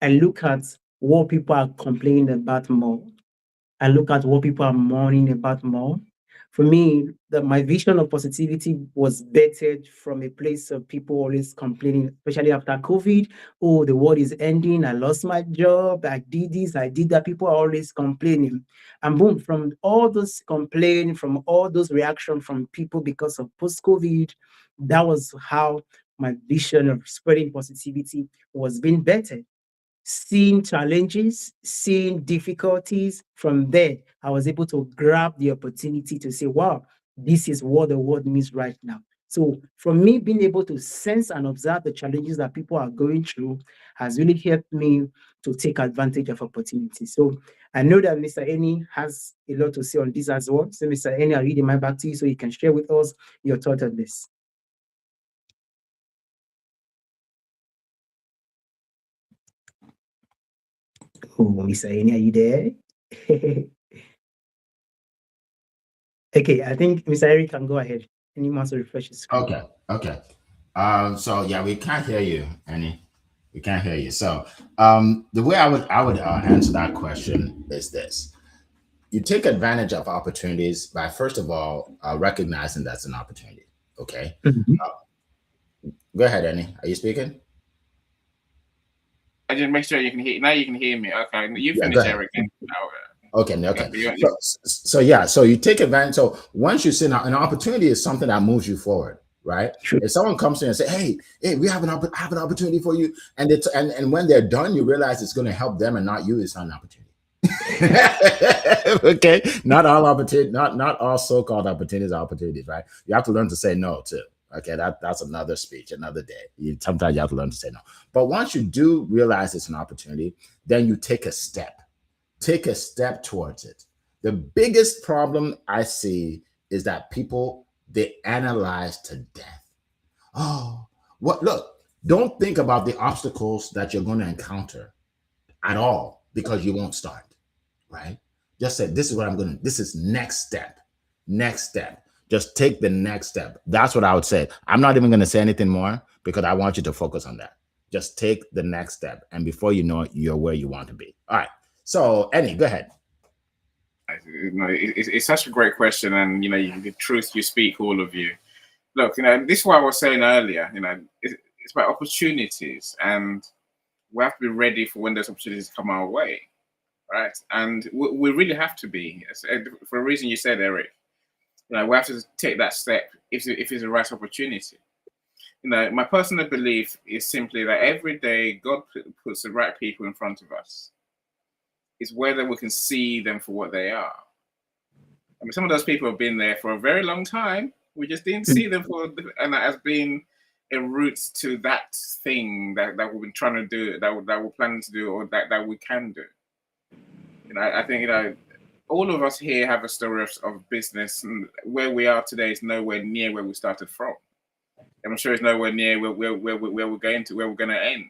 I look at what people are complaining about more. I look at what people are mourning about more. For me, my vision of positivity was bettered from a place of people always complaining, especially after COVID. Oh, the world is ending. I lost my job. I did this. I did that. People are always complaining. And boom, from all those complaining, from all those reactions from people because of post-COVID, that was how my vision of spreading positivity was being bettered. Seeing challenges, seeing difficulties. From there, I was able to grab the opportunity to say, wow, this is what the world needs right now. So, from me being able to sense and observe the challenges that people are going through has really helped me to take advantage of opportunities. So, I know that Mr. Eni has a lot to say on this as well. So, Mr. Eni, I'll read the mic back to you so you can share with us your thought on this. Oh, Mr. Eni, are you there? Okay, I think Mr. Eric can go ahead. And you must refresh the screen. Okay. So yeah, we can't hear you, Annie. We can't hear you. So the way I would answer that question is this: you take advantage of opportunities by, first of all, recognizing that's an opportunity. Okay. Mhm. Go ahead, Annie. Are you speaking? I just make sure you can hear. Now you can hear me. Okay, you Yeah, go finish, ahead. Eric. And now, Okay, yeah, okay. you- So yeah, so you take advantage. So once you see now, an opportunity is something that moves you forward, right? True. If someone comes to you and say, "Hey, we have have an opportunity for you," and and when they're done, you realize it's going to help them and not you. It's not an opportunity. Okay, not all opportunity, not all so-called opportunities are opportunities, right? You have to learn to say no too. Okay, that's another speech, another day. Sometimes you have to learn to say no. But once you do realize it's an opportunity, then you take a step. Take a step towards it. The biggest problem I see is that people, they analyze to death. Oh, what? Look, don't think about the obstacles that you're going to encounter at all, because you won't start, right? Just say, this is what I'm going to, this is next step. Next step. Just take the next step. That's what I would say. I'm not even going to say anything more because I want you to focus on that. Just take the next step. And before you know it, you're where you want to be. All right. So, Eddie, go ahead. it's such a great question, and the truth you speak, all of you. Look, this is what I was saying earlier. It's about opportunities, and we have to be ready for when those opportunities come our way, right? And we really have to be, for a reason you said, Eric. We have to take that step if it's the right opportunity. My personal belief is simply that every day God puts the right people in front of us. It's whether we can see them for what they are. I mean, some of those people have been there for a very long time. We just didn't see them and that has been a route to that thing that we've been trying to do, that we're planning to do, or that we can do. I think all of us here have a story of business, and where we are today is nowhere near where we started from. I'm sure it's nowhere near where we're going to, where we're going to end.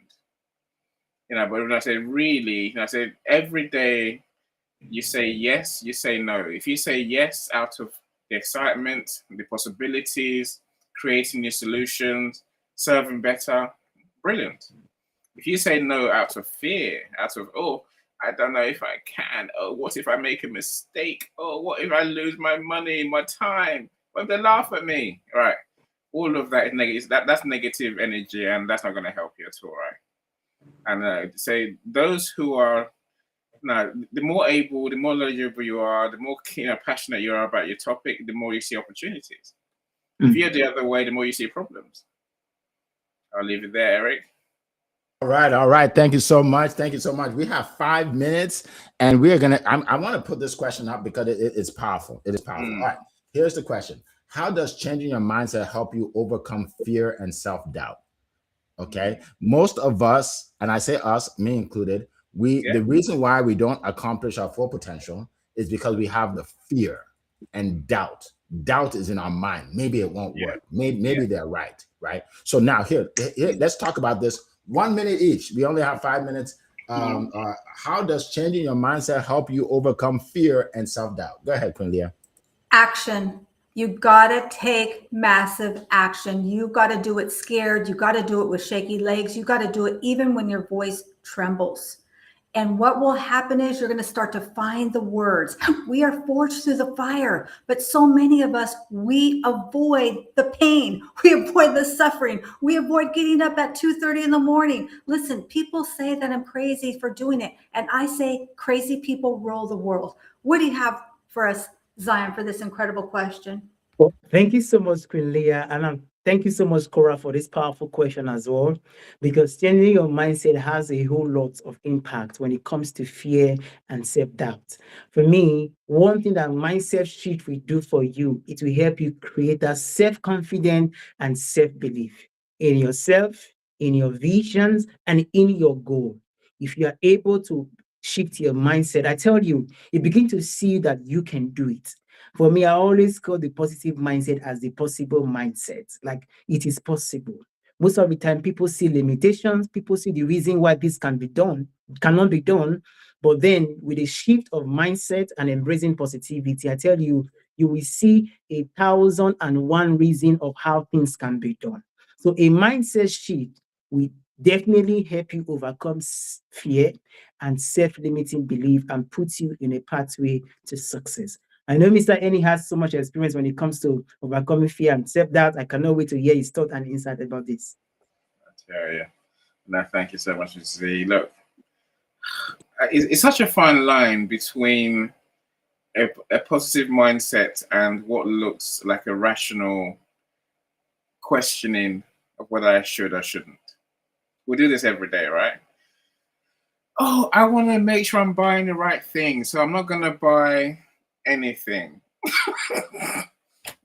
But when I say really, I say every day you say yes, you say no. If you say yes out of the excitement, the possibilities, creating new solutions, serving better, brilliant. If you say no out of fear, out of, oh, I don't know if I can, oh, what if I make a mistake? Oh, what if I lose my money, my time? What if they laugh at me? Right. All of that is negative. That's negative energy, and that's not going to help you at all, right? And say those who are now, the more able, the more knowledgeable you are, the more passionate you are about your topic, the more you see opportunities. If you're the other way, the more you see problems. I'll leave it there, Eric. All right. Thank you so much. Thank you so much. We have 5 minutes, and we are gonna. I want to put this question up because it's powerful. It is powerful. All right. Here's the question: how does changing your mindset help you overcome fear and self-doubt? Okay. Most of us, and I say us, me included, the reason why we don't accomplish our full potential is because we have the fear and doubt. Doubt is in our mind. Maybe it won't work. Maybe they're right. Right. So now here, let's talk about this. 1 minute each. We only have 5 minutes. How does changing your mindset help you overcome fear and self-doubt? Go ahead, Quinlia. Action. You gotta take massive action. You gotta do it scared. You gotta do it with shaky legs. You gotta do it even when your voice trembles. And what will happen is you're going to start to find the words. We are forged through the fire, but so many of us, we avoid the pain. We avoid the suffering. We avoid getting up at 2:30 in the morning. Listen, people say that I'm crazy for doing it. And I say crazy people rule the world. What do you have for us, Zion, for this incredible question? Well, thank you so much, Queen Leah. And thank you so much, Cora, for this powerful question as well. Because changing your mindset has a whole lot of impact when it comes to fear and self-doubt. For me, one thing that mindset shift will do for you, it will help you create that self-confidence and self-belief in yourself, in your visions, and in your goal. If you are able to shift your mindset, I tell you, you begin to see that you can do it. For me, I always call the positive mindset as the possible mindset. Like it is possible. Most of the time, people see limitations, people see the reason why this cannot be done. But then with a shift of mindset and embracing positivity, I tell you, you will see 1,001 reason of how things can be done. So a mindset shift will definitely help you overcome fear and self-limiting belief and put you in a pathway to success. I know Mr. Annie has so much experience when it comes to overcoming fear and self-doubt. I cannot wait to hear his thought and insight about this. Yeah. No, thank you so much, Mr. Z. Look, it's such a fine line between a positive mindset and what looks like a rational questioning of whether I should or shouldn't. We do this every day, right? Oh, I want to make sure I'm buying the right thing, so I'm not going to buy anything.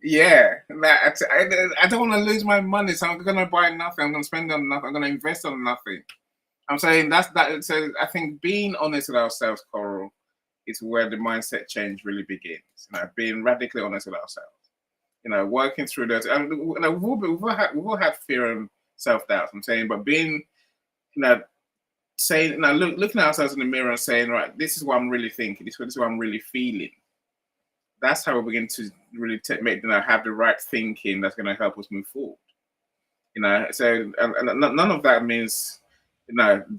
Yeah, I don't want to lose my money, so I'm going to buy nothing. I'm going to spend on nothing. I'm going to invest on nothing. I'm saying that. So I think being honest with ourselves, Coral, is where the mindset change really begins. Being radically honest with ourselves. Working through those. We've all had fear and self-doubt. I'm saying, but being, saying, looking at ourselves in the mirror and saying, right, this is what I'm really thinking. This is what I'm really feeling. That's how we begin to really have the right thinking that's going to help us move forward. So and none of that means,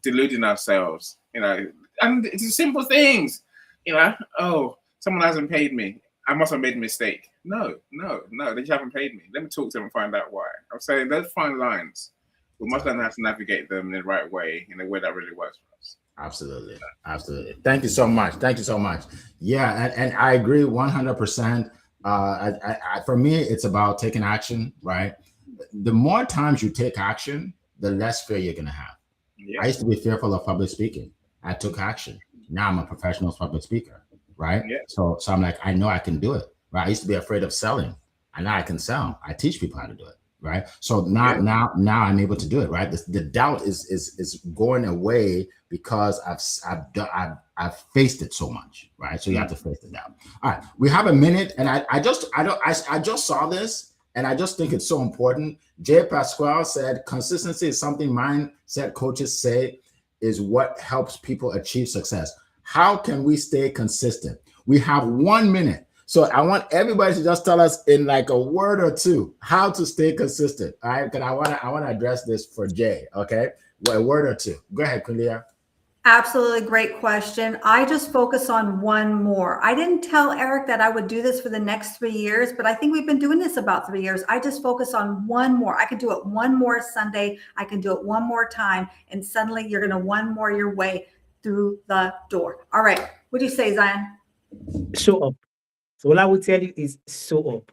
deluding ourselves. And it's simple things. Oh, someone hasn't paid me. I must have made a mistake. No, they just haven't paid me. Let me talk to them and find out why. I'm saying those fine lines, we must learn how to navigate them in the right way, in a way that really works for us. Absolutely. Thank you so much. Yeah, and I agree 100%. For me, it's about taking action, right? The more times you take action, the less fear you're going to have. Yeah. I used to be fearful of public speaking. I took action. Now I'm a professional public speaker, right? Yeah. So I'm like, I know I can do it, right? I used to be afraid of selling, and now I can sell. I teach people how to do it, right? So now I'm able to do it, right? The doubt is going away because I've faced it so much, right? So you have to face the doubt. All right, we have a minute, and I just saw this, and I just think it's so important. Jay Pasquale said, consistency is something mindset coaches say is what helps people achieve success. How can we stay consistent? We have 1 minute. So I want everybody to just tell us in like a word or two how to stay consistent. All right, because I want to address this for Jay. Okay, a word or two. Go ahead, Cornelia. Absolutely great question. I just focus on one more. I didn't tell Eric that I would do this for the next 3 years, but I think we've been doing this about 3 years. I just focus on one more. I can do it one more Sunday. I can do it one more time, and suddenly you're going to one more your way through the door. All right. What do you say, Zion? Show up. So all I will tell you is show up.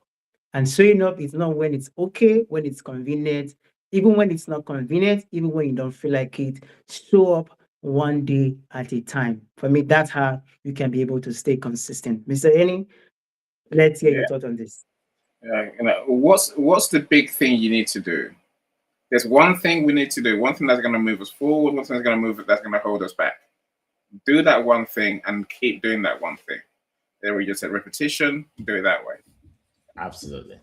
And showing up is not when it's okay, when it's convenient, even when it's not convenient, even when you don't feel like it. Show up one day at a time. For me, that's how you can be able to stay consistent. Mr. Annie, let's hear your thoughts on this. What's the big thing you need to do? There's one thing we need to do, one thing that's going to move us forward, one thing that's going to hold us back. Do that one thing and keep doing that one thing. There we just said repetition, do it that way. Absolutely.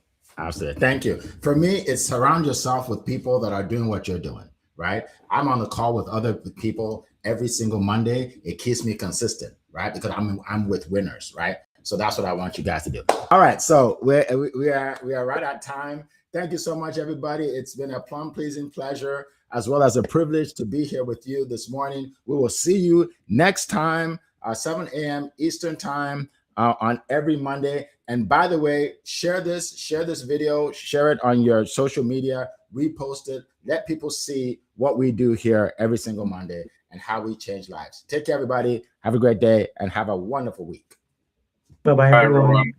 Thank you. For me, it's surround yourself with people that are doing what you're doing, right? I'm on the call with other people every single Monday. It keeps me consistent, right? Because I'm with winners, right? So that's what I want you guys to do. All right. So we are right at time. Thank you so much, everybody. It's been a plum-pleasing pleasure as well as a privilege to be here with you this morning. We will see you next time, 7 a.m. Eastern time on every Monday. And by the way, share this video, share it on your social media, repost it, let people see what we do here every single Monday and how we change lives. Take care, everybody. Have a great day and have a wonderful week. Bye-bye, everyone.